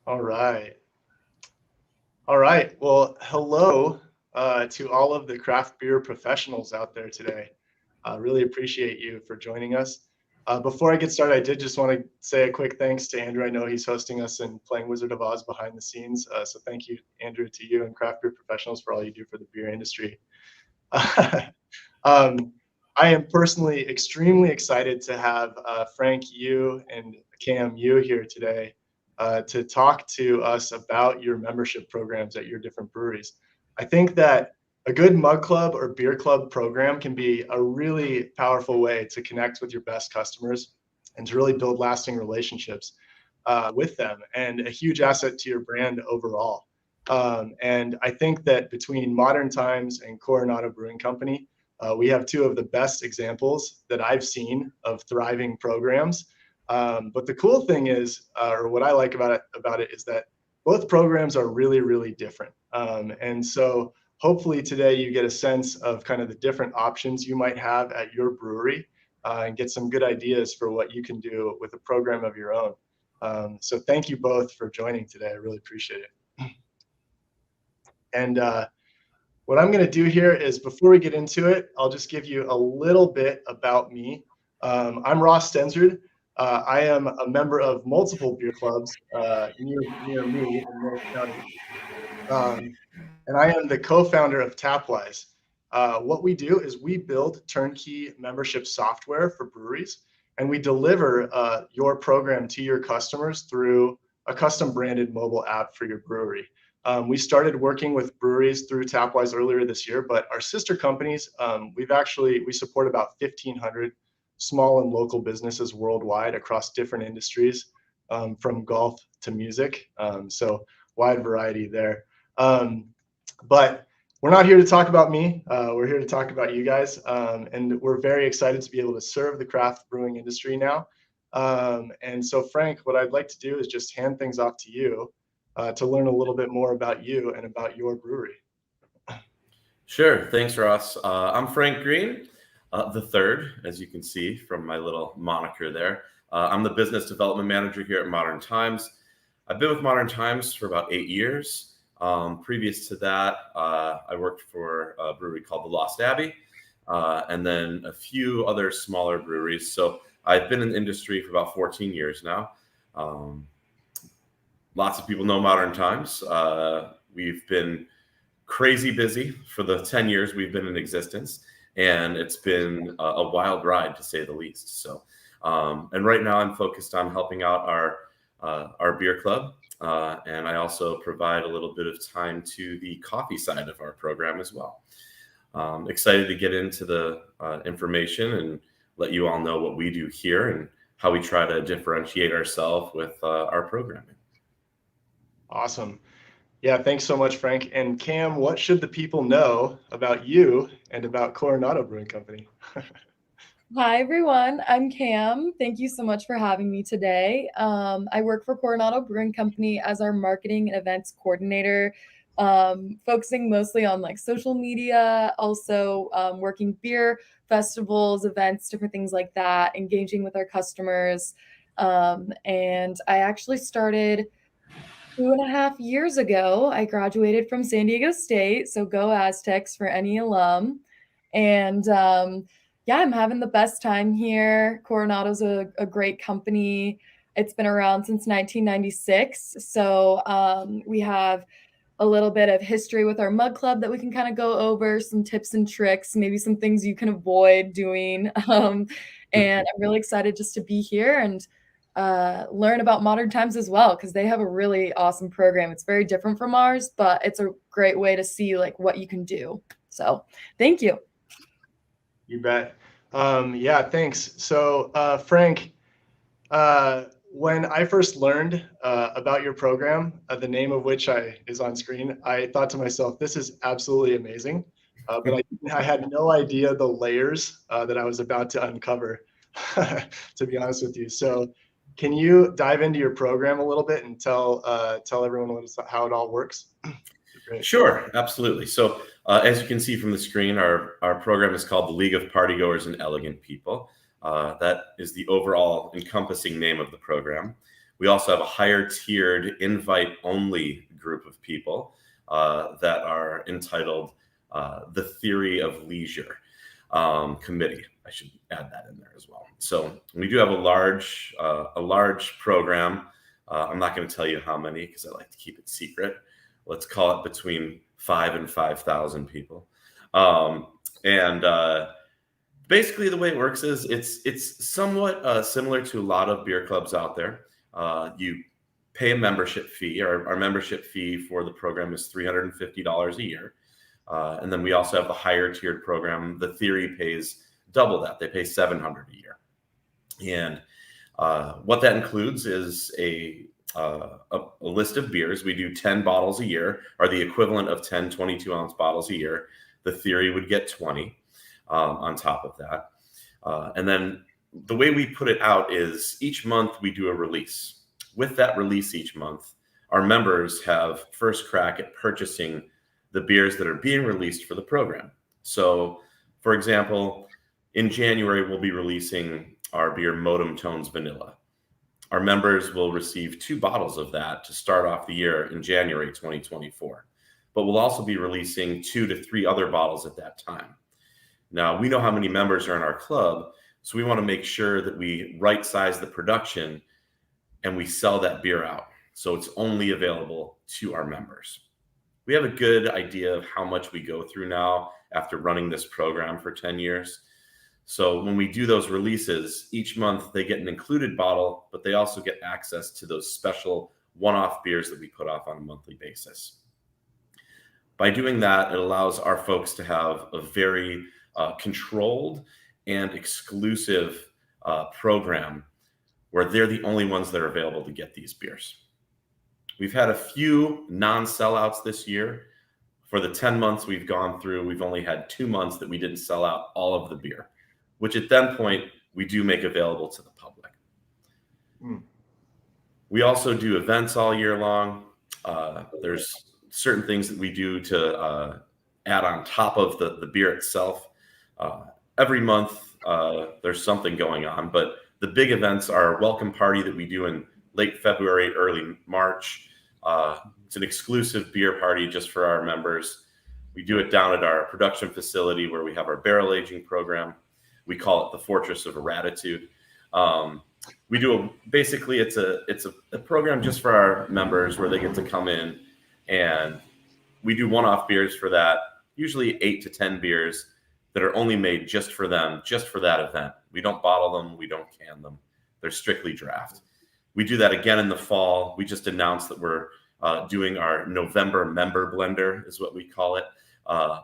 All right. All right. Well, hello to all of the craft beer professionals out there today. I really appreciate you for joining us. Before I get started, I did just want to say a quick thanks to Andrew. I know he's hosting us and playing Wizard of Oz behind the scenes. So thank you, Andrew, to you and craft beer professionals for all you do for the beer industry. um, I am personally extremely excited to have Frank Yu and Cam Yu here today to talk to us about your membership programs at your different breweries. I think that a good mug club or beer club program can be a really powerful way to connect with your best customers and to really build lasting relationships with them, and a huge asset to your brand overall. And I think that between Modern Times and Coronado Brewing Company, we have two of the best examples that I've seen of thriving programs. But the cool thing is, or what I like about it is that both programs are really, really different. And so hopefully today you get a sense of kind of the different options you might have at your brewery and get some good ideas for what you can do with a program of your own. So thank you both for joining today. I really appreciate it. And what I'm going to do here is, before we get into it, I'll just give you a little bit about me. I'm Ross Stensrud. I am a member of multiple beer clubs near me in North County. And I am the co-founder of Tapwise. What we do is we build turnkey membership software for breweries, and we deliver your program to your customers through a custom branded mobile app for your brewery. We started working with breweries through Tapwise earlier this year, but our sister companies, we support about 1,500 small and local businesses worldwide across different industries, from golf to music. So wide variety there. But we're not here to talk about me. We're here to talk about you guys. And we're very excited to be able to serve the craft brewing industry now. And so, Frank, what I'd like to do is just hand things off to you to learn a little bit more about you and about your brewery. Sure. Thanks, Ross. I'm Frank Green, the third, as you can see from my little moniker there. I'm the business development manager here at Modern Times. I've been with Modern Times for about 8 years. Previous to that, I worked for a brewery called the Lost Abbey, and then a few other smaller breweries. So I've been in the industry for about 14 years now. Lots of people know Modern Times. We've been crazy busy for the 10 years we've been in existence, and it's been a wild ride, to say the least. So, and right now I'm focused on helping out our beer club, and I also provide a little bit of time to the coffee side of our program as well. Excited to get into the information and let you all know what we do here and how we try to differentiate ourselves with our programming. Awesome. Yeah, thanks so much, Frank. And Cam, what should the people know about you and about Coronado Brewing Company? Hi, everyone. I'm Cam. Thank you so much for having me today. I work for Coronado Brewing Company as our marketing and events coordinator, focusing mostly on like social media, also working beer festivals, events, different things like that, engaging with our customers. And I actually started 2.5 years ago. I graduated from San Diego State, so go Aztecs for any alum. And yeah, I'm having the best time here. Coronado's a great company. It's been around since 1996. So we have a little bit of history with our mug club that we can kind of go over, some tips and tricks, maybe some things you can avoid doing. And I'm really excited just to be here and learn about Modern Times as well, because they have a really awesome program. It's very different from ours, but it's a great way to see like what you can do. So thank you. You bet. Yeah, thanks. So, Frank, when I first learned about your program, the name of which is on screen, I thought to myself, this is absolutely amazing. But I had no idea the layers that I was about to uncover, to be honest with you. So can you dive into your program a little bit and tell everyone how it all works? Great. Sure, absolutely. So as you can see from the screen, our program is called the League of Partygoers and Elegant People. That is the overall encompassing name of the program. We also have a higher tiered invite only group of people that are entitled the Theory of Leisure Committee. I should add that in there as well. So we do have a large program. I'm not going to tell you how many because I like to keep it secret. Let's call it between 5 and 5,000 people. Basically, the way it works is it's somewhat similar to a lot of beer clubs out there. You pay a membership fee. Our membership fee for the program is $350 a year. And then we also have the higher tiered program. The Theory pays double that. They pay $700 a year. And what that includes is a list of beers. We do 10 bottles a year, or the equivalent of 10 22-ounce bottles a year. The Theory would get 20 on top of that. And then the way we put it out is each month we do a release. With that release each month, our members have first crack at purchasing the beers that are being released for the program. So, for example, in January, we'll be releasing our beer Modem Tones Vanilla. Our members will receive 2 bottles of that to start off the year in January 2024. But we'll also be releasing 2 to 3 other bottles at that time. Now, we know how many members are in our club, so we want to make sure that we right-size the production and we sell that beer out. So it's only available to our members. We have a good idea of how much we go through now after running this program for 10 years. So when we do those releases, each month they get an included bottle, but they also get access to those special one-off beers that we put off on a monthly basis. By doing that, it allows our folks to have a very controlled and exclusive program where they're the only ones that are available to get these beers. We've had a few non-sellouts this year. For the 10 months we've gone through, we've only had 2 months that we didn't sell out all of the beer, which at that point we do make available to the public. We also do events all year long. There's certain things that we do to add on top of the beer itself. Every month there's something going on, but the big events are a welcome party that we do in late February, early March. It's an exclusive beer party just for our members. We do it down at our production facility where we have our barrel aging program. We call it the Fortress of Gratitude. Basically it's a program just for our members where they get to come in, and we do one-off beers for that, usually 8 to 10 beers that are only made just for them, just for that event. We don't bottle them. We don't can them. They're strictly draft. We do that again in the fall. We just announced that we're doing our November member blender, is what we call it,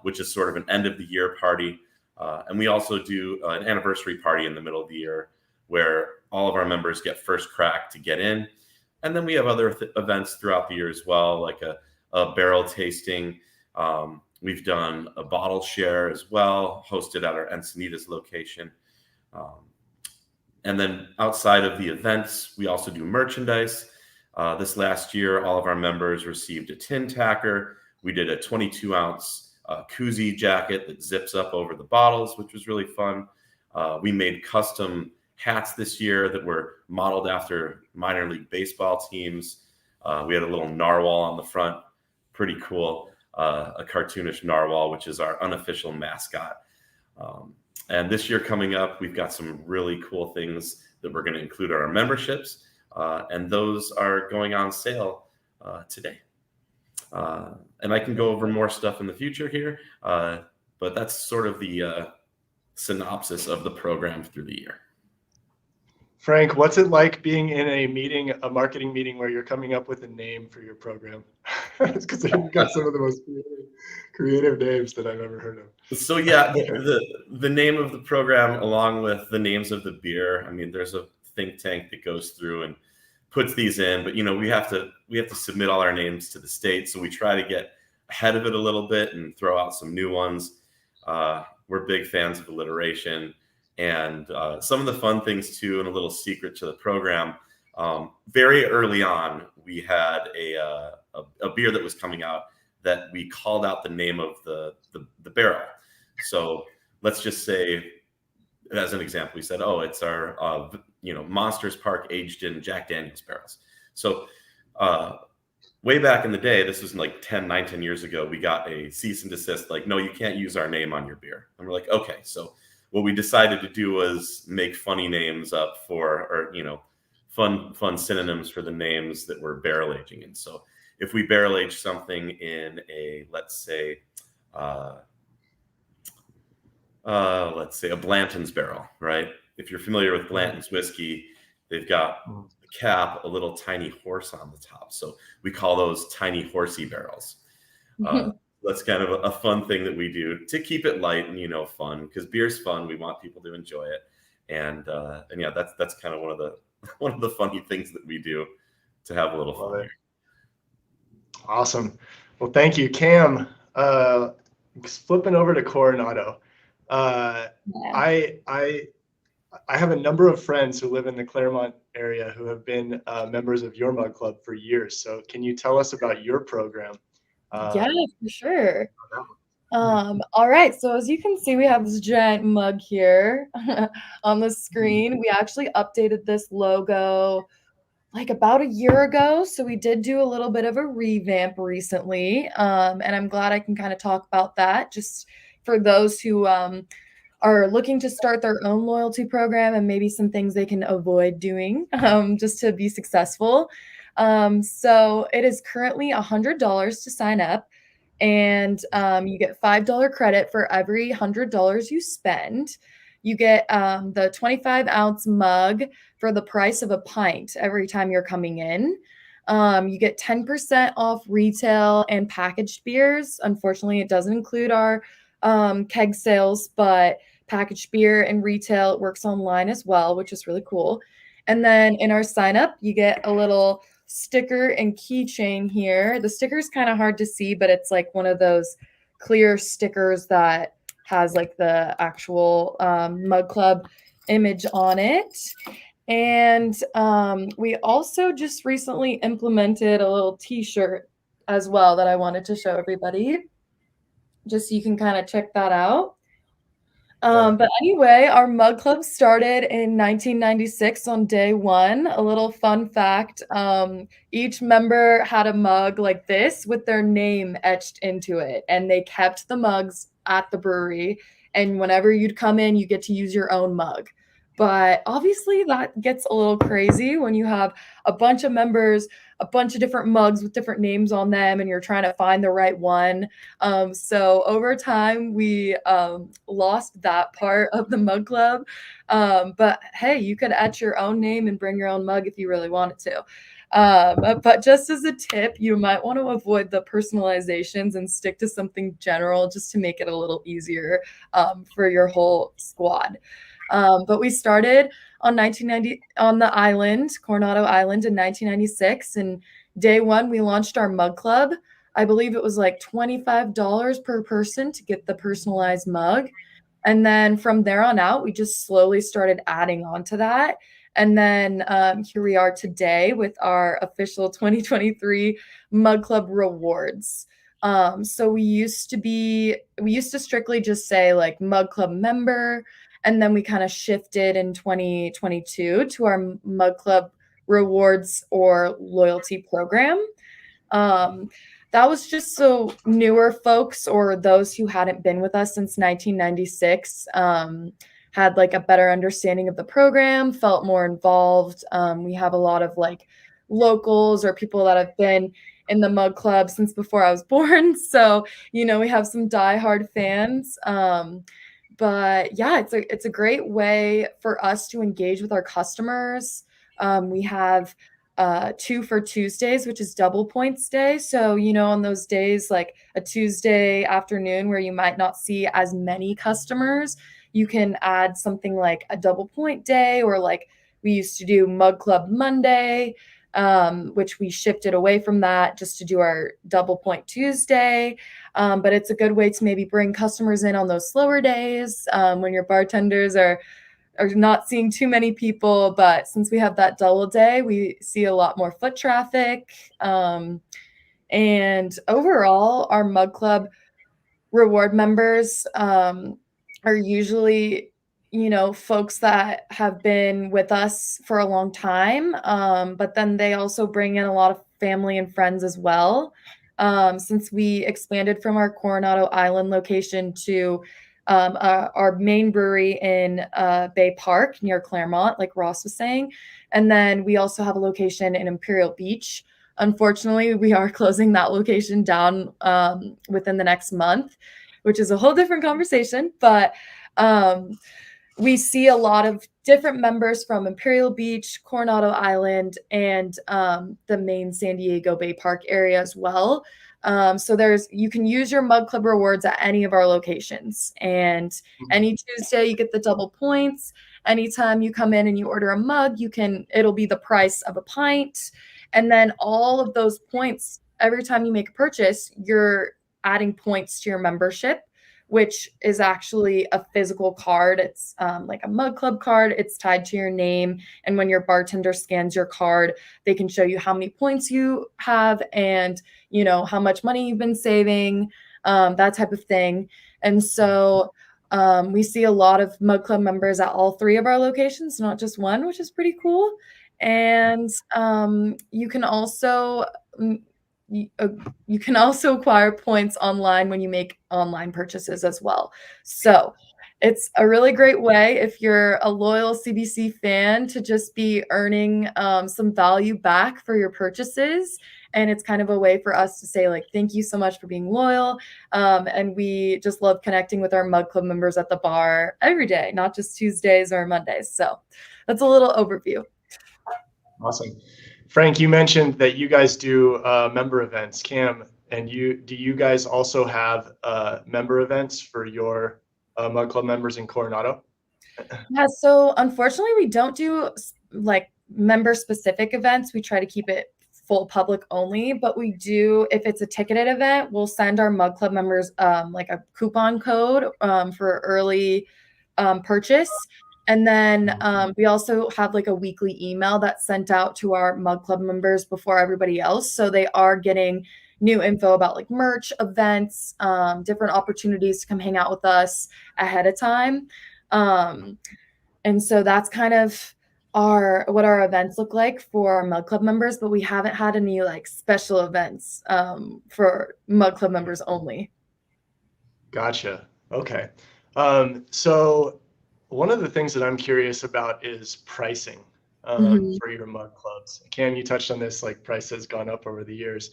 which is sort of an end of the year party. And we also do an anniversary party in the middle of the year where all of our members get first crack to get in. And then we have other events throughout the year as well, like a barrel tasting. We've done a bottle share as well, hosted at our Encinitas location. And then outside of the events, we also do merchandise. This last year, all of our members received a tin tacker. We did a 22-ounce koozie jacket that zips up over the bottles, which was really fun. We made custom hats this year that were modeled after minor league baseball teams. We had a little narwhal on the front, pretty cool. A cartoonish narwhal, which is our unofficial mascot. And this year coming up, we've got some really cool things that we're going to include in our memberships. And those are going on sale today. And I can go over more stuff in the future here, but that's sort of the synopsis of the program through the year. Frank, what's it like being in a marketing meeting where you're coming up with a name for your program? Because you've got some of the most creative names that I've ever heard of. So yeah, the name of the program, along with the names of the beer. I mean, there's a think tank that goes through and puts these in, but we have to submit all our names to the state, so we try to get ahead of it a little bit and throw out some new ones. We're big fans of alliteration. And some of the fun things too, and a little secret to the program, very early on, we had a beer that was coming out that we called out the name of the barrel. So let's just say, as an example, we said, oh, it's our Monsters Park aged in Jack Daniel's barrels. So way back in the day, this was like 10 years ago, we got a cease and desist, like, no, you can't use our name on your beer. And we're like, okay. So what we decided to do was make funny names up for, or, fun synonyms for the names that we're barrel aging in. So if we barrel age something in a, let's say a Blanton's barrel, right? If you're familiar with Blanton's whiskey, they've got a cap, a little tiny horse on the top. So we call those tiny horsey barrels. That's kind of a fun thing that we do to keep it light and, fun, because beer's fun. We want people to enjoy it. And yeah, that's kind of one of the funny things that we do to have a little fun here. Awesome. Well, thank you, Cam. Flipping over to Coronado. I have a number of friends who live in the Claremont area who have been members of your mug club for years. So can you tell us about your program? Yeah, for sure. All right, so as you can see, we have this giant mug here on the screen. We actually updated this logo like about a year ago. So we did do a little bit of a revamp recently. And I'm glad I can kind of talk about that just for those who are looking to start their own loyalty program and maybe some things they can avoid doing just to be successful. So it is currently $100 to sign up, and you get $5 credit for every $100 you spend. You get the 25-ounce mug for the price of a pint every time you're coming in. You get 10% off retail and packaged beers. Unfortunately, it doesn't include our keg sales, but packaged beer and retail, it works online as well, which is really cool. And then in our sign up, you get a little sticker and keychain here. The sticker is kind of hard to see, but it's like one of those clear stickers that has like the actual mug club image on it. And we also just recently implemented a little t-shirt as well that I wanted to show everybody, just so you can kind of check that out. But anyway, our mug club started in 1996 on day one. A little fun fact, each member had a mug like this with their name etched into it, and they kept the mugs at the brewery. And whenever you'd come in, you get to use your own mug. But obviously that gets a little crazy when you have a bunch of members, a bunch of different mugs with different names on them, and you're trying to find the right one. So over time, we lost that part of the mug club. But hey, you could etch your own name and bring your own mug if you really wanted to. But just as a tip, you might want to avoid the personalizations and stick to something general just to make it a little easier for your whole squad. But we started on the island, Coronado Island, in 1996. And day one, we launched our mug club. I believe it was like $25 per person to get the personalized mug. And then from there on out, we just slowly started adding on to that. And then here we are today with our official 2023 Mug Club rewards. So we used to strictly just say like Mug Club member. And then we kind of shifted in 2022 to our Mug Club rewards or loyalty program. That was just so newer folks or those who hadn't been with us since 1996 had like a better understanding of the program, felt more involved. We have a lot of like locals or people that have been in the Mug Club since before I was born. So, we have some diehard fans. But yeah, it's a great way for us to engage with our customers. We have 2 for Tuesdays, which is double points day. So, on those days, like a Tuesday afternoon where you might not see as many customers, you can add something like a double point day, or like we used to do Mug Club Monday, which we shifted away from that just to do our double point Tuesday. But it's a good way to maybe bring customers in on those slower days when your bartenders are not seeing too many people. But since we have that double day, we see a lot more foot traffic. And overall, our Mug Club reward members are usually, folks that have been with us for a long time, but then they also bring in a lot of family and friends as well. Since we expanded from our Coronado Island location to our main brewery in Bay Park near Claremont, like Ross was saying. And then we also have a location in Imperial Beach. Unfortunately, we are closing that location down within the next month, which is a whole different conversation. But we see a lot of different members from Imperial Beach, Coronado Island, and the main San Diego Bay Park area as well. So you can use your Mug Club rewards at any of our locations. And any Tuesday, you get the double points. Anytime you come in and you order a mug, it'll be the price of a pint. And then all of those points, every time you make a purchase, you're adding points to your membership, which is actually a physical card. It's like a Mug Club card. It's tied to your name. And when your bartender scans your card, they can show you how many points you have and, how much money you've been saving, that type of thing. And so we see a lot of Mug Club members at all three of our locations, not just one, which is pretty cool. And you can also acquire points online when you make online purchases as well. So it's a really great way if you're a loyal CBC fan to just be earning some value back for your purchases. And it's kind of a way for us to say, like, thank you so much for being loyal. And we just love connecting with our Mug Club members at the bar every day, not just Tuesdays or Mondays. So that's a little overview. Awesome. Frank, you mentioned that you guys do member events. Cam, and do you guys also have member events for your Mug Club members in Coronado? Yeah, so unfortunately, we don't do like member specific events. We try to keep it full public only, but we do, if it's a ticketed event, we'll send our Mug Club members like a coupon code for early purchase. And then we also have like a weekly email that's sent out to our Mug Club members before everybody else. So they are getting new info about like merch, events, different opportunities to come hang out with us ahead of time. And so that's kind of what our events look like for our Mug Club members, but we haven't had any like special events for Mug Club members only. Gotcha. Okay. So one of the things that I'm curious about is pricing for your Mug Clubs. Cam, you touched on this, like price has gone up over the years.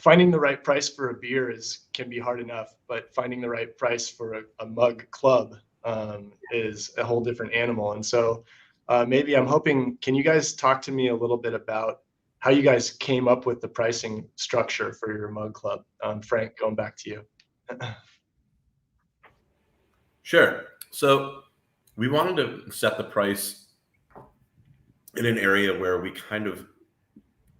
Finding the right price for a beer can be hard enough, but finding the right price for a Mug Club is a whole different animal. And so maybe I'm hoping, can you guys talk to me a little bit about how you guys came up with the pricing structure for your Mug Club? Frank, going back to you. Sure. So we wanted to set the price in an area where we kind of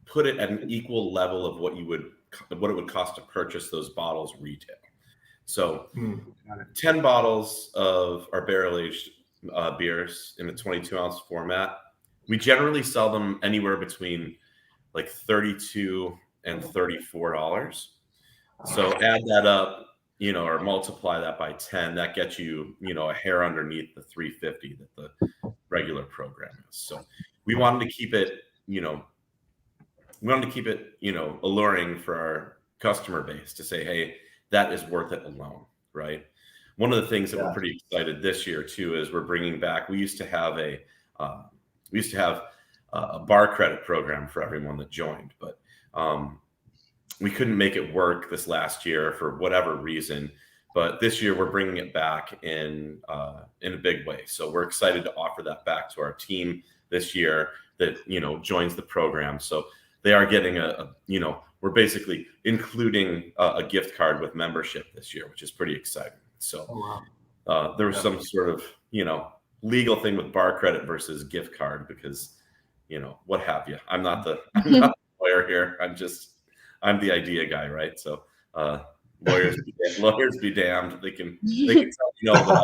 put it at an equal level of what it would cost to purchase those bottles retail. So 10 bottles of our barrel-aged beers in a 22-ounce format, we generally sell them anywhere between like $32 and $34. So add that up, or multiply that by 10, that gets you, a hair underneath the $3.50 that the regular program is. So we wanted to keep it, alluring for our customer base to say, hey, that is worth it alone, right? One of the things that we're pretty excited this year too is we're bringing back. We used to have a bar credit program for everyone that joined, but we couldn't make it work this last year for whatever reason. But this year we're bringing it back in a big way. So we're excited to offer that back to our team this year that joins the program. So they are getting we're basically including a gift card with membership this year, which is pretty exciting. So there was some sort of legal thing with bar credit versus gift card because what have you. I'm not the lawyer here. I'm the idea guy, right? So lawyers be damned. They can tell me no, but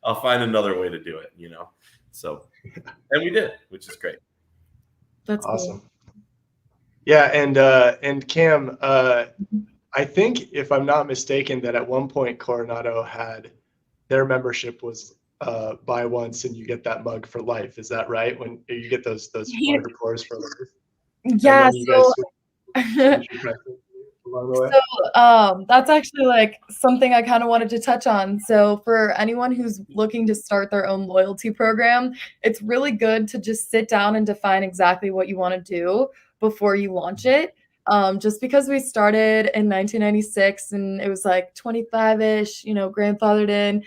I'll find another way to do it, So, and we did, which is great. That's awesome. Cool. Yeah, and Cam, I think if I'm not mistaken, that at one point Coronado had their membership was buy once and you get that mug for life. Is that right? When you get those larger pours for life, and Yeah, then you guys so switch your pricing along the way. So, that's actually like something I kind of wanted to touch on. So, for anyone who's looking to start their own loyalty program, it's really good to just sit down and define exactly what you want to do before you launch it. Just because we started in 1996 and it was like 25-ish, grandfathered in,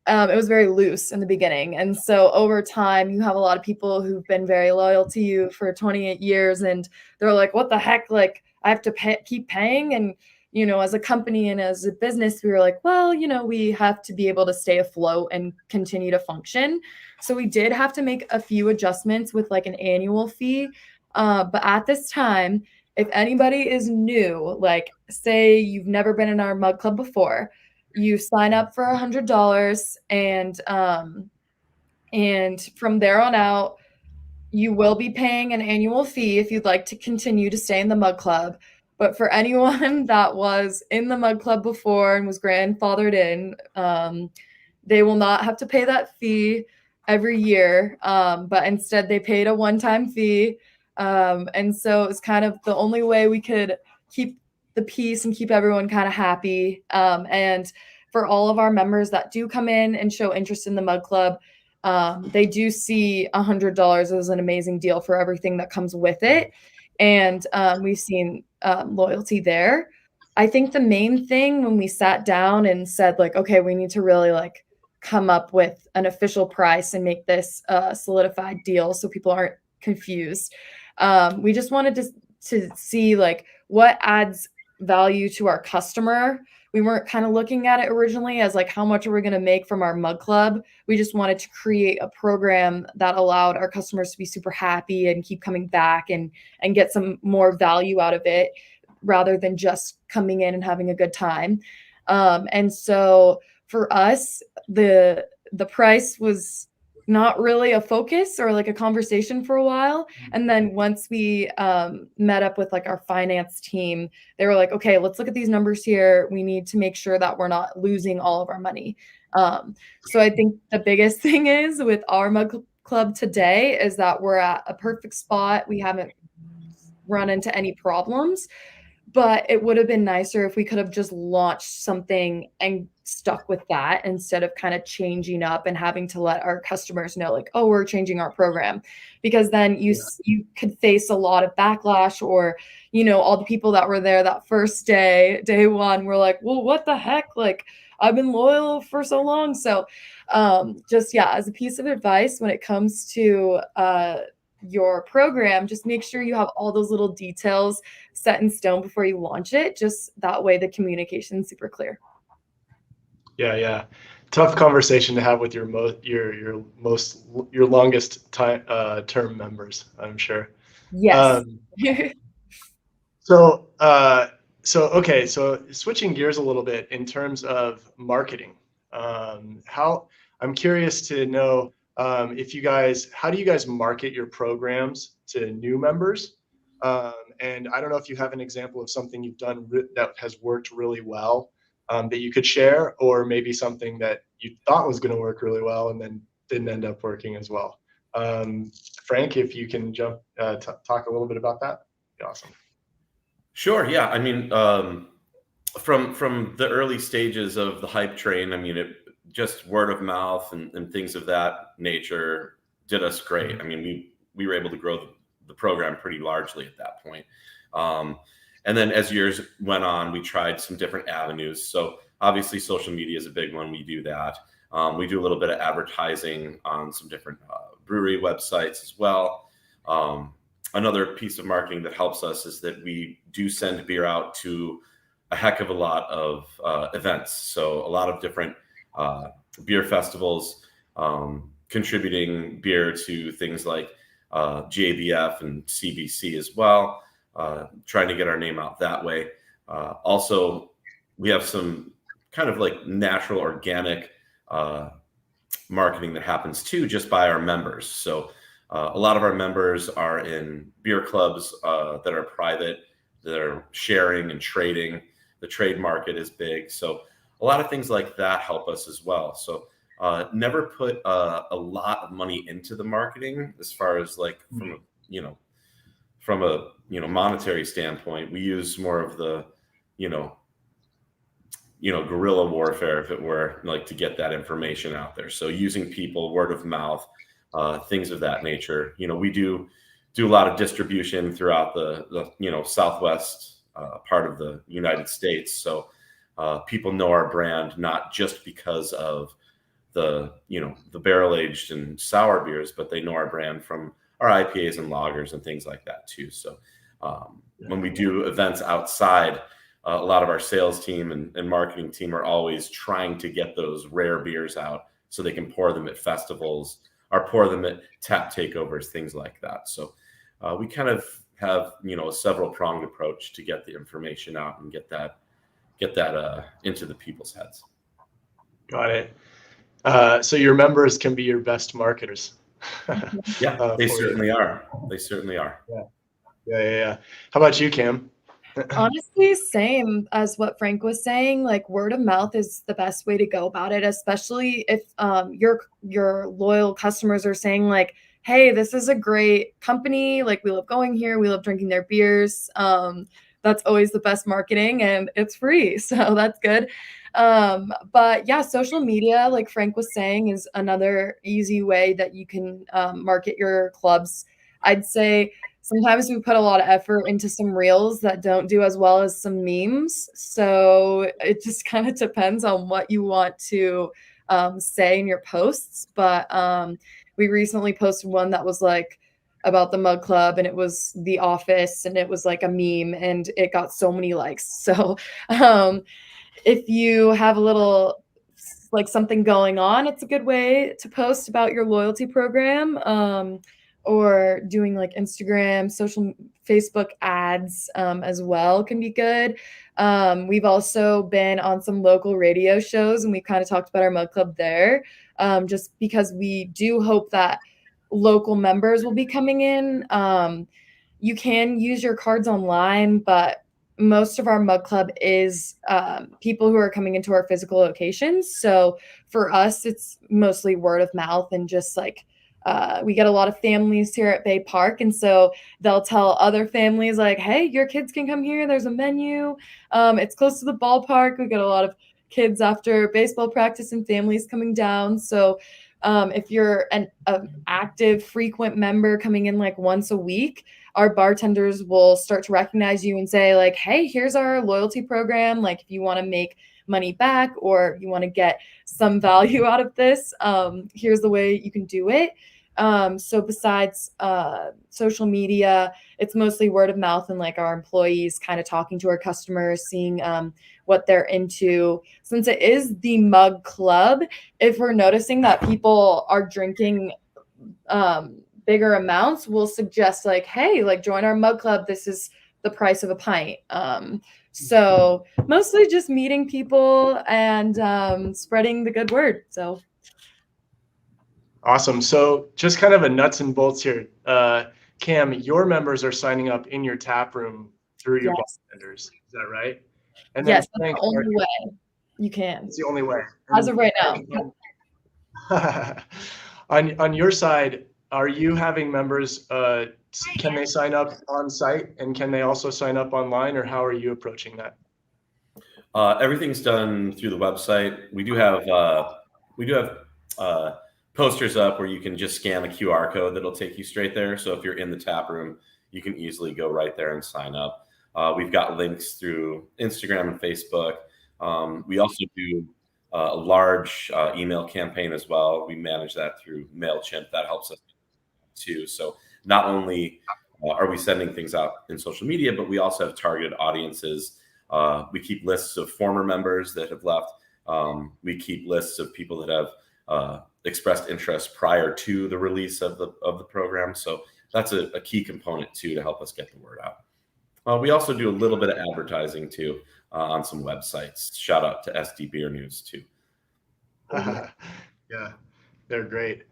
it was very loose in the beginning. And so over time, you have a lot of people who've been very loyal to you for 28 years, and they're like, what the heck? Like, I have to keep paying. And, as a company and as a business, we were like, well, we have to be able to stay afloat and continue to function. So we did have to make a few adjustments with like an annual fee. But at this time, if anybody is new, like say you've never been in our mug club before, you sign up for $100, and from there on out, you will be paying an annual fee if you'd like to continue to stay in the mug club. But for anyone that was in the mug club before and was grandfathered in, they will not have to pay that fee every year, but instead they paid a one-time fee. And so it's kind of the only way we could keep the peace and keep everyone kind of happy. And for all of our members that do come in and show interest in the mug club, they do see $100 as an amazing deal for everything that comes with it. And we've seen loyalty there. I think the main thing when we sat down and said like, okay, we need to really like come up with an official price and make this a solidified deal so people aren't confused. We just wanted to see like what adds value to our customer. We weren't kind of looking at it originally as like, how much are we going to make from our mug club? We just wanted to create a program that allowed our customers to be super happy and keep coming back and get some more value out of it rather than just coming in and having a good time. And so for us, the price was not really a focus or like a conversation for a while. And then once we met up with like our finance team, they were like, okay, let's look at these numbers here. We need to make sure that we're not losing all of our money. So I think the biggest thing is with our mug club today is that we're at a perfect spot. We haven't run into any problems, but it would have been nicer if we could have just launched something and stuck with that instead of kind of changing up and having to let our customers know like, oh, we're changing our program, because then you could face a lot of backlash, or, all the people that were there that first day one, were like, well, what the heck? Like, I've been loyal for so long. So as a piece of advice, when it comes to your program, just make sure you have all those little details set in stone before you launch it. Just that way the communication is super clear. Yeah. Tough conversation to have with your longest time term members, I'm sure. Yes. So switching gears a little bit in terms of marketing, I'm curious to know how do you guys market your programs to new members? And I don't know if you have an example of something you've done that has worked really well that you could share, or maybe something that you thought was going to work really well and then didn't end up working as well. Frank, if you can talk a little bit about that, that'd be awesome. Sure. Yeah. I mean, from the early stages of the hype train, I mean, it just word of mouth and things of that nature did us great. I mean, we were able to grow the program pretty largely at that point. And then as years went on, we tried some different avenues. So obviously social media is a big one. We do that. We do a little bit of advertising on some different brewery websites as well. Another piece of marketing that helps us is that we do send beer out to a heck of a lot of events. So a lot of different beer festivals, contributing beer to things like GABF and CBC as well, trying to get our name out that way. Also, we have some kind of like natural organic marketing that happens too, just by our members. So a lot of our members are in beer clubs that are private, that are sharing and trading. The trade market is big. So a lot of things like that help us as well. So never put a lot of money into the marketing as far as like from a monetary standpoint. We use more of the guerrilla warfare, if it were, like, to get that information out there. So using people, word of mouth, things of that nature. We do a lot of distribution throughout the southwest part of the United States. So people know our brand not just because of the barrel aged and sour beers, but they know our brand from our IPAs and lagers and things like that too. So when we do events outside, a lot of our sales team and marketing team are always trying to get those rare beers out so they can pour them at festivals or pour them at tap takeovers, things like that. So we kind of have a several pronged approach to get the information out and get that into the people's heads. Got it. So your members can be your best marketers. Yeah, they certainly are. They certainly are. Yeah. How about you, Cam? Honestly, same as what Frank was saying. Like, word of mouth is the best way to go about it, especially if your loyal customers are saying like, hey, this is a great company, like we love going here, we love drinking their beers. That's always the best marketing, and it's free, so that's good. But yeah, social media, like Frank was saying, is another easy way that you can market your clubs. I'd say sometimes we put a lot of effort into some reels that don't do as well as some memes. So it just kind of depends on what you want to say in your posts. But we recently posted one that was like about the Mug Club, and it was The Office, and it was like a meme, and it got so many likes. So if you have a little like something going on, it's a good way to post about your loyalty program. Or doing like Instagram, Facebook ads as well can be good. We've also been on some local radio shows, and we've kind of talked about our Mug Club there, just because we do hope that local members will be coming in. You can use your cards online, but most of our Mug Club is people who are coming into our physical locations. So for us, it's mostly word of mouth, and just like we get a lot of families here at Bay Park, and so they'll tell other families like, hey, your kids can come here, there's a menu, it's close to the ballpark. We get a lot of kids after baseball practice and families coming down. So if you're an active frequent member coming in like once a week, our bartenders will start to recognize you and say like, hey, here's our loyalty program, like if you want to make money back or you want to get some value out of this, here's the way you can do it. So besides social media, it's mostly word of mouth and like our employees kind of talking to our customers, seeing what they're into. Since it is the Mug Club, if we're noticing that people are drinking bigger amounts, we'll suggest like, hey, like join our Mug Club. This is the price of a pint. So mostly just meeting people and spreading the good word. So awesome. So just kind of a nuts and bolts here. Cam, your members are signing up in your tap room through your bartenders. Is that right? And then yes, that's the only way you can. It's the only way. As of right now. On your side, are you having members, can they sign up on site, and can they also sign up online, or how are you approaching that? Everything's done through the website. We do have posters up where you can just scan the QR code that'll take you straight there. So if you're in the tap room, you can easily go right there and sign up. We've got links through Instagram and Facebook. We also do a large email campaign as well. We manage that through MailChimp. That helps us too. So not only are we sending things out in social media, but we also have targeted audiences. We keep lists of former members that have left. We keep lists of people that have expressed interest prior to the release of the program. So that's a key component too to help us get the word out. We also do a little bit of advertising too on some websites. Shout out to SD Beer News too. Yeah, they're great.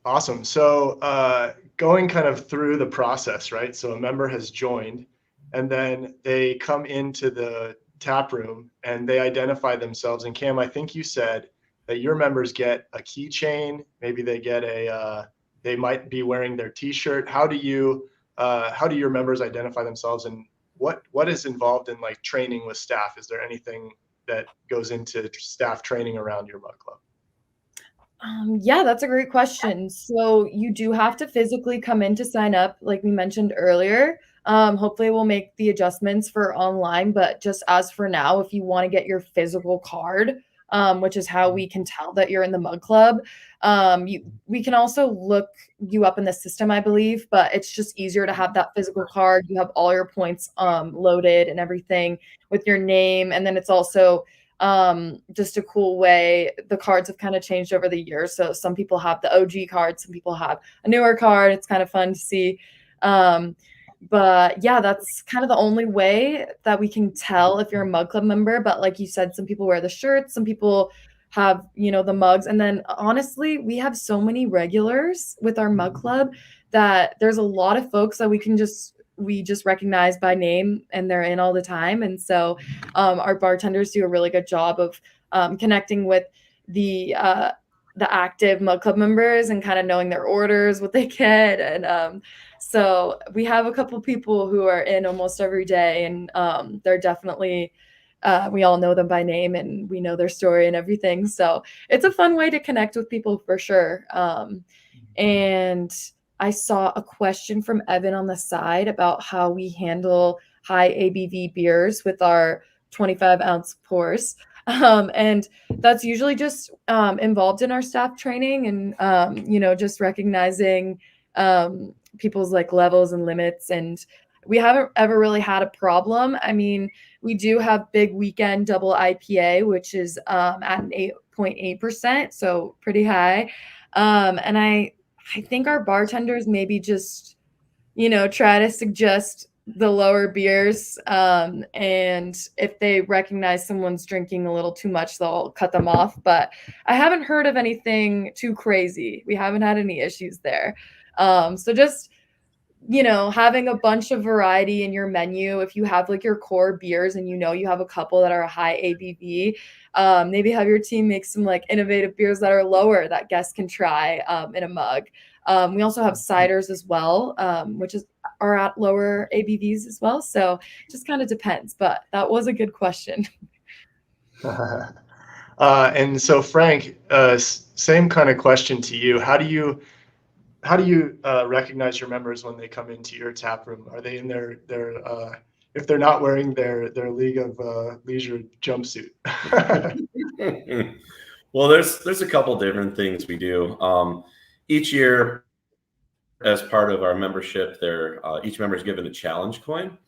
Awesome. So going kind of through the process, right? So a member has joined, and then they come into the taproom and they identify themselves, and Cam, I think you said that your members get a keychain, maybe they get they might be wearing their t-shirt. How do your members identify themselves, and what is involved in like training with staff? Is there anything that goes into staff training around your mug club? Yeah, that's a great question. So you do have to physically come in to sign up, like we mentioned earlier. Hopefully we'll make the adjustments for online, but just as for now, if you want to get your physical card, which is how we can tell that you're in the mug club, we can also look you up in the system, I believe, but it's just easier to have that physical card. You have all your points loaded and everything with your name, and then it's also just a cool way. The cards have kind of changed over the years, so some people have the OG card, some people have a newer card. It's kind of fun to see. But yeah, that's kind of the only way that we can tell if you're a mug club member. But like you said, some people wear the shirts, some people have, the mugs. And then honestly, we have so many regulars with our mug club that there's a lot of folks that we just recognize by name, and they're in all the time. And so our bartenders do a really good job of connecting with the active mug club members and kind of knowing their orders, what they get. And so we have a couple people who are in almost every day, and they're definitely we all know them by name and we know their story and everything. So it's a fun way to connect with people for sure. And I saw a question from Evan on the side about how we handle high ABV beers with our 25-ounce pours. And that's usually just involved in our staff training and, just recognizing people's like levels and limits. And we haven't ever really had a problem. I mean, we do have Big Weekend Double IPA, which is at an 8.8%, so pretty high. And I think our bartenders maybe just, try to suggest the lower beers. And if they recognize someone's drinking a little too much, they'll cut them off. But I haven't heard of anything too crazy. We haven't had any issues there. So just, having a bunch of variety in your menu. If you have like your core beers and you have a couple that are high ABV, maybe have your team make some like innovative beers that are lower that guests can try in a mug. We also have ciders as well, which are at lower ABVs as well. So it just kind of depends. But that was a good question. And so Frank, same kind of question to you. How do you recognize your members when they come into your tap room? Are they in their if they're not wearing their League of Leisure jumpsuit? Well, there's a couple different things we do. Each year, as part of our membership, each member is given a challenge coin,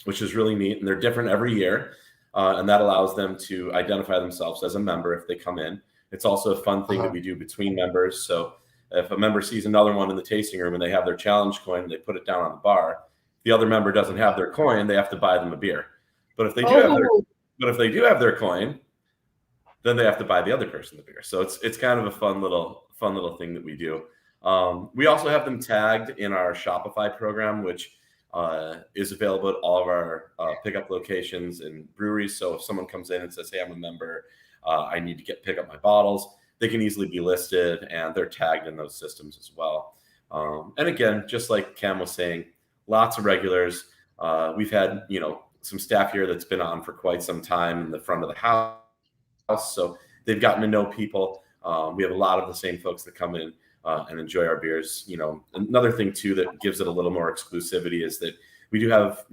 which is really neat, and they're different every year, and that allows them to identify themselves as a member if they come in. It's also a fun thing that we do between members. So if a member sees another one in the tasting room and they have their challenge coin and they put it down on the bar, the other member doesn't have their coin, they have to buy them a beer. But if they do have their coin, then they have to buy the other person the beer. So it's kind of a fun little thing that we do. We also have them tagged in our Shopify program, which is available at all of our pickup locations and breweries. So if someone comes in and says, "Hey, I'm a member, I need to pick up my bottles," they can easily be listed and they're tagged in those systems as well. And again, just like Cam was saying, lots of regulars. We've had, some staff here that's been on for quite some time in the front of the house. So they've gotten to know people. We have a lot of the same folks that come in and enjoy our beers. Another thing too that gives it a little more exclusivity is that we do have,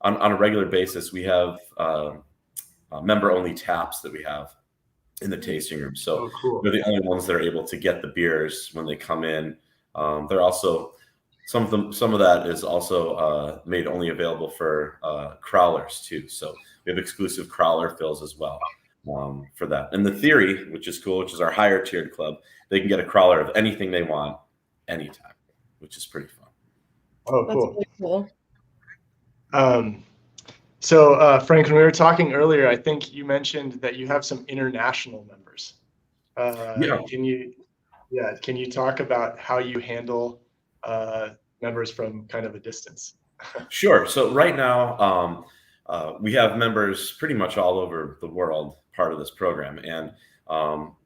on a regular basis, we have member-only taps that we have in the tasting room. So cool. They're the only ones that are able to get the beers when they come in. They're also some of that is also made only available for crowlers too. So we have exclusive crowler fills as well for that. And the Theory, which is cool, which is our higher tiered club, they can get a crowler of anything they want anytime, which is pretty fun. Oh, That's cool. really cool. So Frank, when we were talking earlier, I think you mentioned that you have some international members. Yeah. Can you talk about how you handle members from kind of a distance? Sure. So right now, we have members pretty much all over the world part of this program. And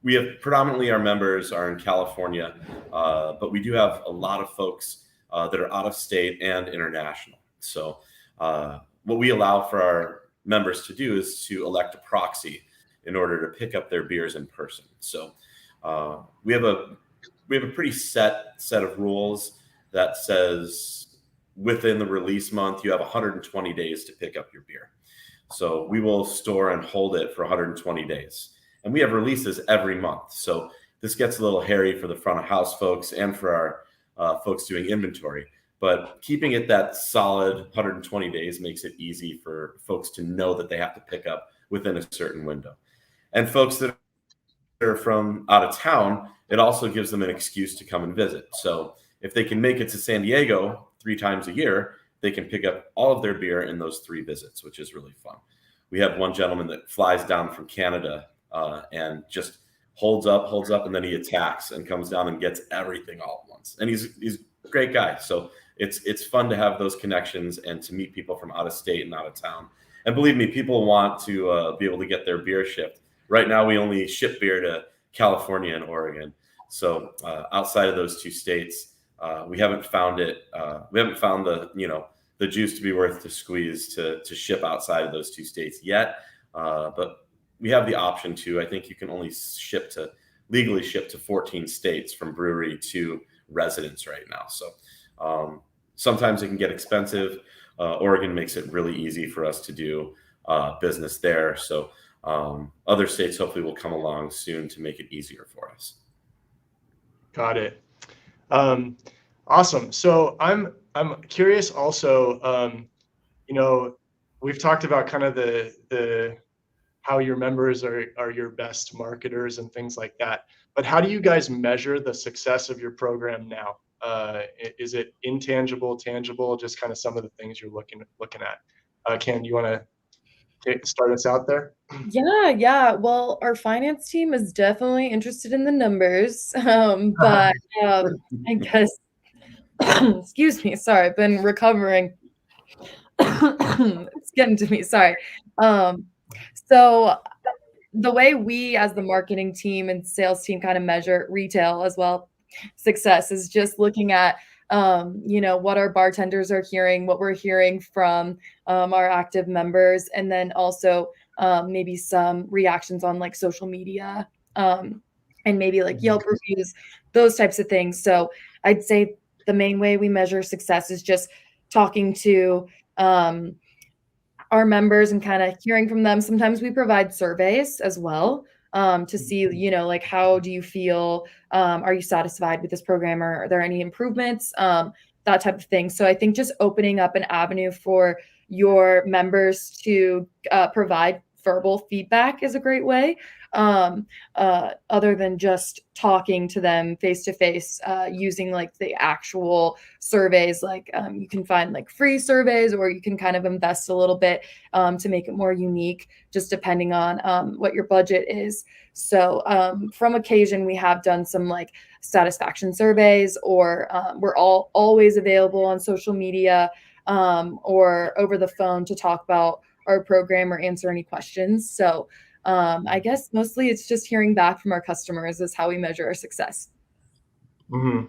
we have predominantly our members are in California, but we do have a lot of folks that are out of state and international. So what we allow for our members to do is to elect a proxy in order to pick up their beers in person. So we have a pretty set of rules that says within the release month, you have 120 days to pick up your beer. So we will store and hold it for 120 days. And we have releases every month. So this gets a little hairy for the front of house folks and for our folks doing inventory. But keeping it that solid 120 days makes it easy for folks to know that they have to pick up within a certain window. And folks that are from out of town, it also gives them an excuse to come and visit. So if they can make it to San Diego 3 times a year, they can pick up all of their beer in those 3 visits, which is really fun. We have one gentleman that flies down from Canada and just holds up, and then he attacks and comes down and gets everything all at once. And he's a great guy. So it's fun to have those connections and to meet people from out of state and out of town. And believe me, people want to be able to get their beer shipped. Right now, we only ship beer to California and Oregon. So outside of those 2 states, we haven't found it. We haven't found the juice to be worth the squeeze to ship outside of those 2 states yet. But we have the option to. I think you can only legally ship to 14 states from brewery to residents right now. So sometimes it can get expensive. Oregon makes it really easy for us to do business there. So other states hopefully will come along soon to make it easier for us. Got it. Awesome. So I'm curious also, we've talked about kind of the how your members are your best marketers and things like that. But how do you guys measure the success of your program now? Is it intangible, tangible, just kind of some of the things you're looking at? Ken, you want to start us out there? Yeah. Well, our finance team is definitely interested in the numbers, but I guess, excuse me, sorry, I've been recovering. It's getting to me, sorry. So the way we as the marketing team and sales team kind of measure retail as well success is just looking at what our bartenders are hearing, what we're hearing from our active members, and then also maybe some reactions on like social media and maybe like Yelp reviews, those types of things. So I'd say the main way we measure success is just talking to our members and kind of hearing from them. Sometimes we provide surveys as well to see, like, how do you feel? Are you satisfied with this program, or are there any improvements? That type of thing. So I think just opening up an avenue for your members to provide verbal feedback is a great way, other than just talking to them face to face, using like the actual surveys. Like you can find like free surveys, or you can kind of invest a little bit to make it more unique, just depending on what your budget is. So from occasion, we have done some like satisfaction surveys, or we're always available on social media or over the phone to talk about our program or answer any questions. So I guess mostly it's just hearing back from our customers is how we measure our success. Mm-hmm.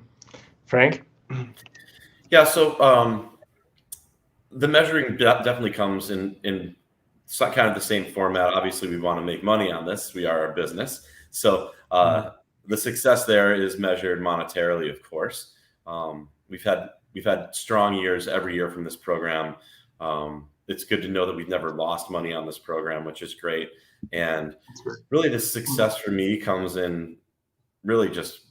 Frank? Yeah, so the measuring definitely comes in kind of the same format. Obviously, we want to make money on this. We are a business. So the success there is measured monetarily, of course. We've had strong years every year from this program. It's good to know that we've never lost money on this program, which is great. And really the success for me comes in really just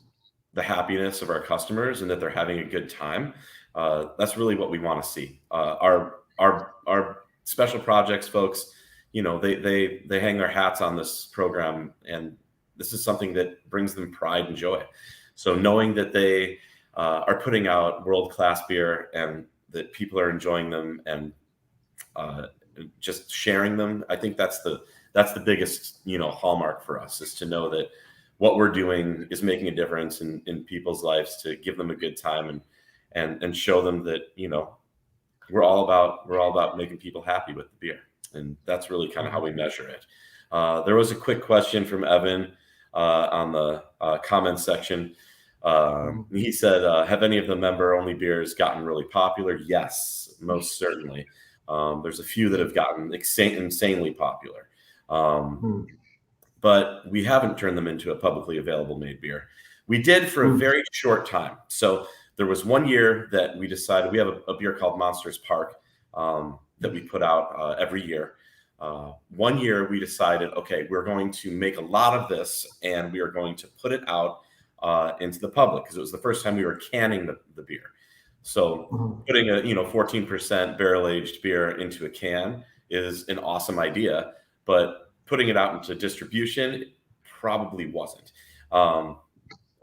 the happiness of our customers and that they're having a good time. That's really what we want to see. Our special projects folks, they hang their hats on this program, and this is something that brings them pride and joy. So knowing that they are putting out world-class beer and that people are enjoying them and just sharing them, I think that's the biggest hallmark for us, is to know that what we're doing is making a difference in people's lives, to give them a good time and show them that we're all about making people happy with the beer. And that's really kind of how we measure it. There was a quick question from Evan on the comments section. He said, have any of the member-only beers gotten really popular? Yes, most certainly. There's a few that have gotten insanely popular. But we haven't turned them into a publicly available made beer. We did for a very short time. So there was one year that we decided, we have a beer called Monsters Park that we put out every year. One year we decided, okay, we're going to make a lot of this and we are going to put it out into the public, because it was the first time we were canning the beer. So putting a 14% barrel-aged beer into a can is an awesome idea, but putting it out into distribution probably wasn't.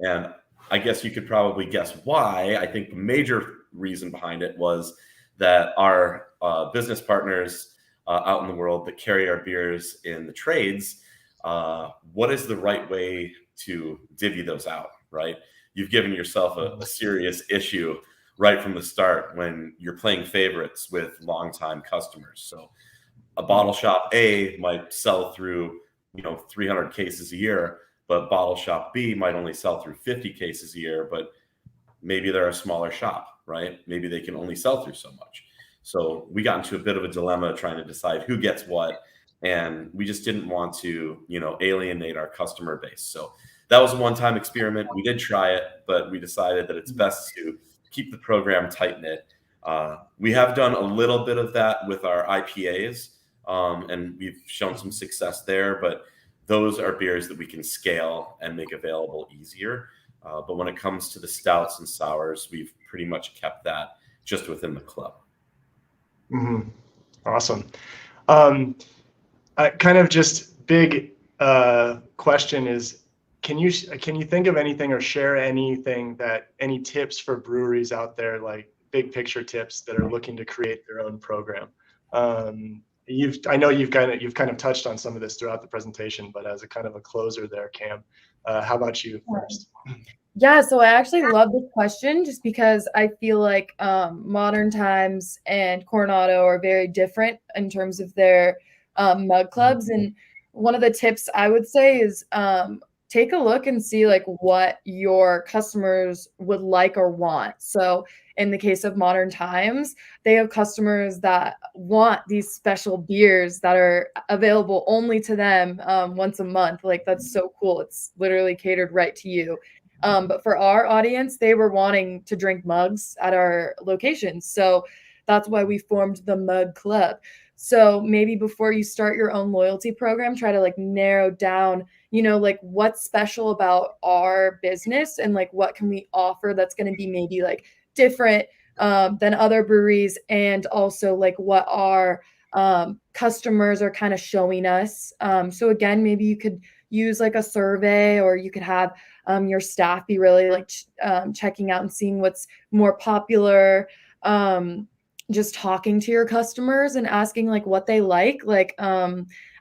And I guess you could probably guess why. I think the major reason behind it was that our business partners out in the world that carry our beers in the trades, what is the right way to divvy those out, right? You've given yourself a serious issue right from the start when you're playing favorites with longtime customers. So a bottle shop A might sell through 300 cases a year, but bottle shop B might only sell through 50 cases a year, but maybe they're a smaller shop, right? Maybe they can only sell through so much. So we got into a bit of a dilemma trying to decide who gets what, and we just didn't want to, alienate our customer base. So that was a one-time experiment. We did try it, but we decided that it's best to keep the program tight-knit. We have done a little bit of that with our IPAs, and we've shown some success there, but those are beers that we can scale and make available easier. But when it comes to the stouts and sours, we've pretty much kept that just within the club. Awesome. Kind of just big question is, can you think of anything or share anything any tips for breweries out there, like big picture tips that are looking to create their own program? I know you've kind of touched on some of this throughout the presentation, but as a kind of a closer there, Cam, how about you first? Yeah, so I actually love this question just because I feel like Modern Times and Coronado are very different in terms of their mug clubs. And one of the tips I would say is take a look and see like what your customers would like or want. So in the case of Modern Times, they have customers that want these special beers that are available only to them once a month. Like, that's so cool. It's literally catered right to you. But for our audience, they were wanting to drink mugs at our locations. So that's why we formed the Mug Club. So maybe before you start your own loyalty program, try to like narrow down, like what's special about our business and like what can we offer that's going to be maybe like different than other breweries, and also like what our customers are kind of showing us. So again, maybe you could use like a survey, or you could have your staff be really like checking out and seeing what's more popular, just talking to your customers and asking like what they like.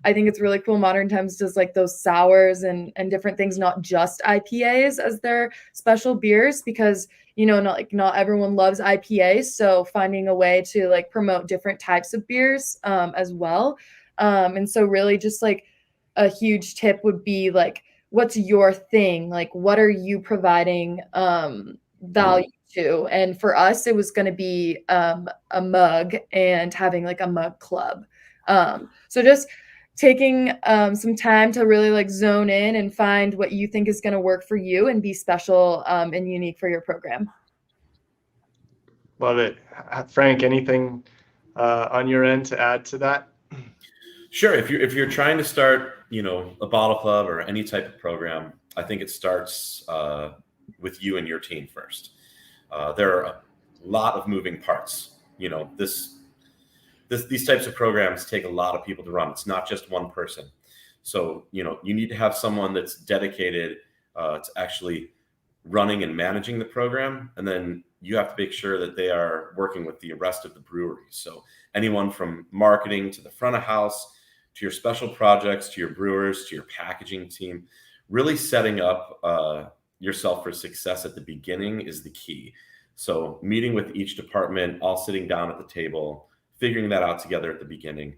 I think it's really cool. Modern Times does like those sours and different things, not just IPAs as their special beers, because not everyone loves IPAs. So finding a way to like promote different types of beers as well. And so really just like a huge tip would be like, what's your thing? Like, what are you providing value to? And for us, it was going to be a mug and having like a mug club. So just taking some time to really like zone in and find what you think is going to work for you and be special and unique for your program. Love it. Frank, anything on your end to add to that? Sure. If you're trying to start, a bottle club or any type of program, I think it starts with you and your team first. There are a lot of moving parts. These types of programs take a lot of people to run. It's not just one person. So, you need to have someone that's dedicated to actually running and managing the program. And then you have to make sure that they are working with the rest of the brewery. So anyone from marketing to the front of house, to your special projects, to your brewers, to your packaging team, really setting up yourself for success at the beginning is the key. So meeting with each department, all sitting down at the table, figuring that out together at the beginning.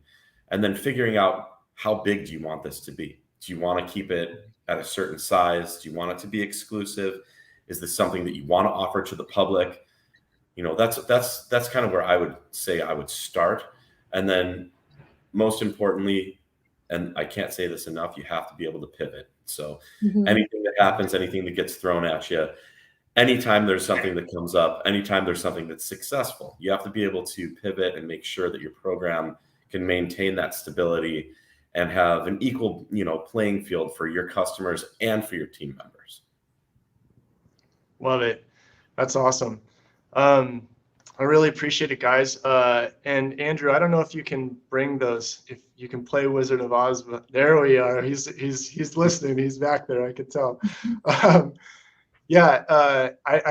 and then figuring out how big do you want this to be? Do you want to keep it at a certain size? Do you want it to be exclusive? Is this something that you want to offer to the public? That's kind of where I would say I would start. And then most importantly, and I can't say this enough, you have to be able to pivot. So anything that happens, anything that gets thrown at you, anytime there's something that comes up, anytime there's something that's successful, you have to be able to pivot and make sure that your program can maintain that stability and have an equal, playing field for your customers and for your team members. Love it. That's awesome. I really appreciate it, guys. And Andrew, I don't know if you can bring those, if you can play Wizard of Oz, but there we are. He's listening. He's back there. I could tell. I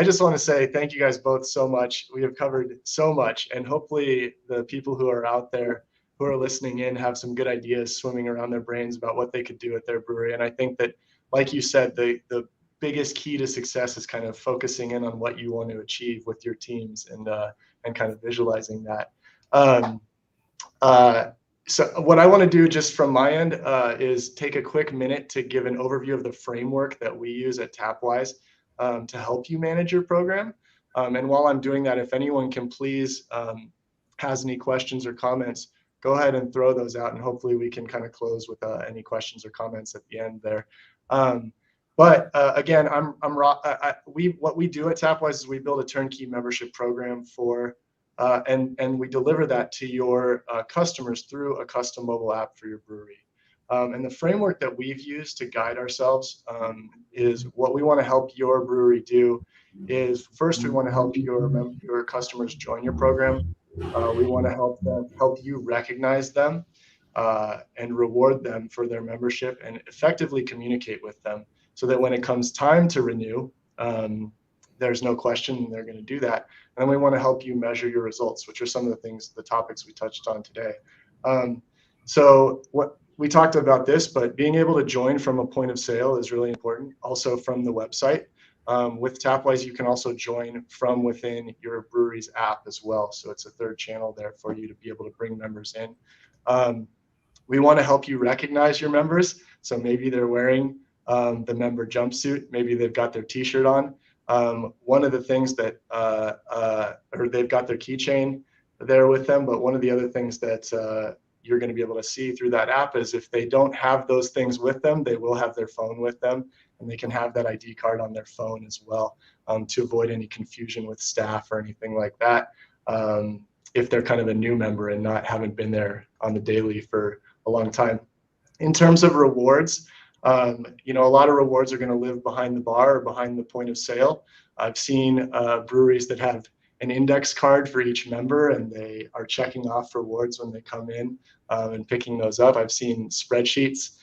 just want to say thank you guys both so much. We have covered so much, and hopefully the people who are out there who are listening in have some good ideas swimming around their brains about what they could do at their brewery. And I think that, like you said, the biggest key to success is kind of focusing in on what you want to achieve with your teams and kind of visualizing that. So what I want to do just from my end is take a quick minute to give an overview of the framework that we use at Tapwise to help you manage your program. And while I'm doing that, if anyone can please has any questions or comments, go ahead and throw those out, and hopefully we can kind of close with any questions or comments at the end there. But again, what we do at Tapwise is we build a turnkey membership program for, and we deliver that to your customers through a custom mobile app for your brewery. And the framework that we've used to guide ourselves is what we want to help your brewery do is, first, we want to help your customers join your program. We want to help you recognize them and reward them for their membership and effectively communicate with them, so that when it comes time to renew, there's no question they're going to do that. And then we want to help you measure your results, which are some of the topics we touched on today. So what we talked about this, but being able to join from a point of sale is really important. Also from the website. With Tapwise, you can also join from within your brewery's app as well. So it's a third channel there for you to be able to bring members in. We want to help you recognize your members. So maybe they're wearing the member jumpsuit, maybe they've got their t-shirt on. One of the things that, or they've got their keychain there with them, but one of the other things that you're going to be able to see through that app is if they don't have those things with them, they will have their phone with them, and they can have that ID card on their phone as well, to avoid any confusion with staff or anything like that. If they're kind of a new member and haven't been there on the daily for a long time. In terms of rewards, a lot of rewards are going to live behind the bar or behind the point of sale. I've seen breweries that have an index card for each member, and they are checking off rewards when they come in and picking those up. I've seen spreadsheets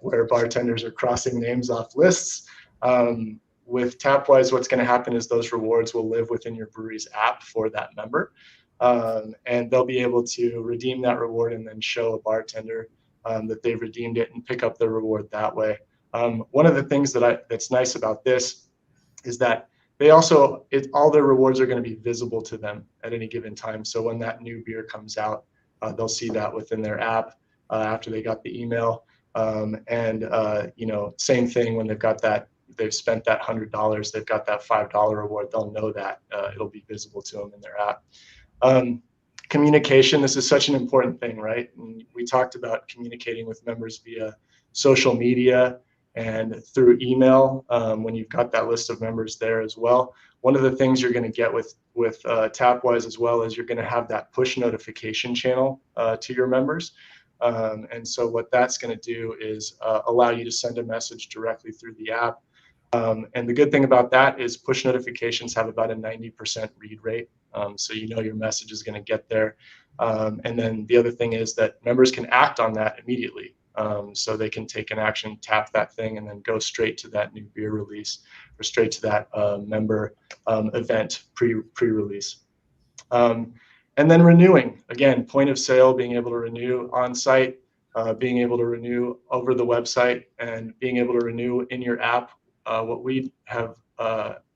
where bartenders are crossing names off lists. With Tapwise, what's going to happen is those rewards will live within your brewery's app for that member, and they'll be able to redeem that reward and then show a bartender that they've redeemed it and pick up the reward that way. One of the things that's nice about this is that all their rewards are going to be visible to them at any given time. So when that new beer comes out, they'll see that within their app after they got the email. Same thing when they've spent that $100, they've got that $5 reward, they'll know that it'll be visible to them in their app. Communication, this is such an important thing, right? And we talked about communicating with members via social media and through email when you've got that list of members there as well. One of the things you're going to get with Tapwise as well is you're going to have that push notification channel to your members. And so what that's going to do is allow you to send a message directly through the app. And the good thing about that is push notifications have about a 90% read rate. So your message is going to get there. And then the other thing is that members can act on that immediately. So they can take an action, tap that thing, and then go straight to that new beer release or straight to that member event pre-release. And then renewing, again, point of sale, being able to renew on site, being able to renew over the website, and being able to renew in your app. What we have,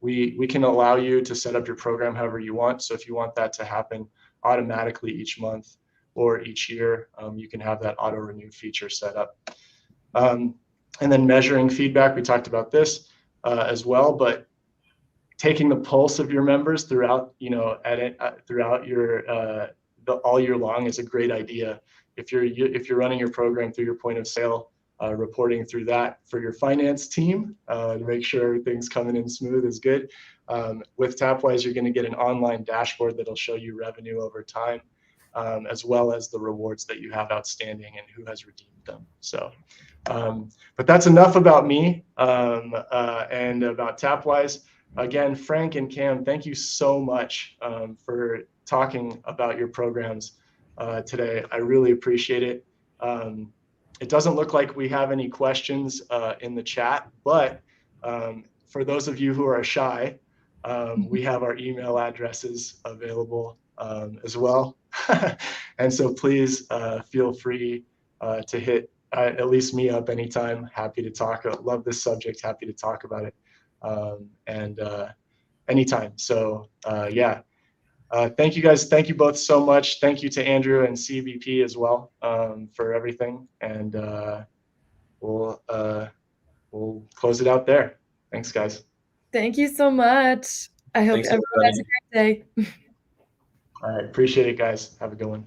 we can allow you to set up your program however you want. So if you want that to happen automatically each month, or each year, you can have that auto renew feature set up. And then measuring feedback, we talked about this as well, but taking the pulse of your members throughout, throughout your all year long is a great idea. If you're running your program through your point of sale, reporting through that for your finance team to make sure everything's coming in smooth is good. With Tapwise, you're going to get an online dashboard that'll show you revenue over time, as well as the rewards that you have outstanding and who has redeemed them. So, but that's enough about me and about Tapwise. Again, Frank and Cam, thank you so much for talking about your programs today. I really appreciate it. It doesn't look like we have any questions in the chat, but for those of you who are shy, we have our email addresses available as well. And so please feel free to hit at least me up anytime. Happy to talk. I love this subject. Happy to talk about it. And anytime. So yeah, thank you guys. Thank you both so much. Thank you to Andrew and CBP as well for everything. And we'll close it out there. Thanks, guys. Thank you so much. I hope everyone has a great day. All right. Appreciate it, guys. Have a good one.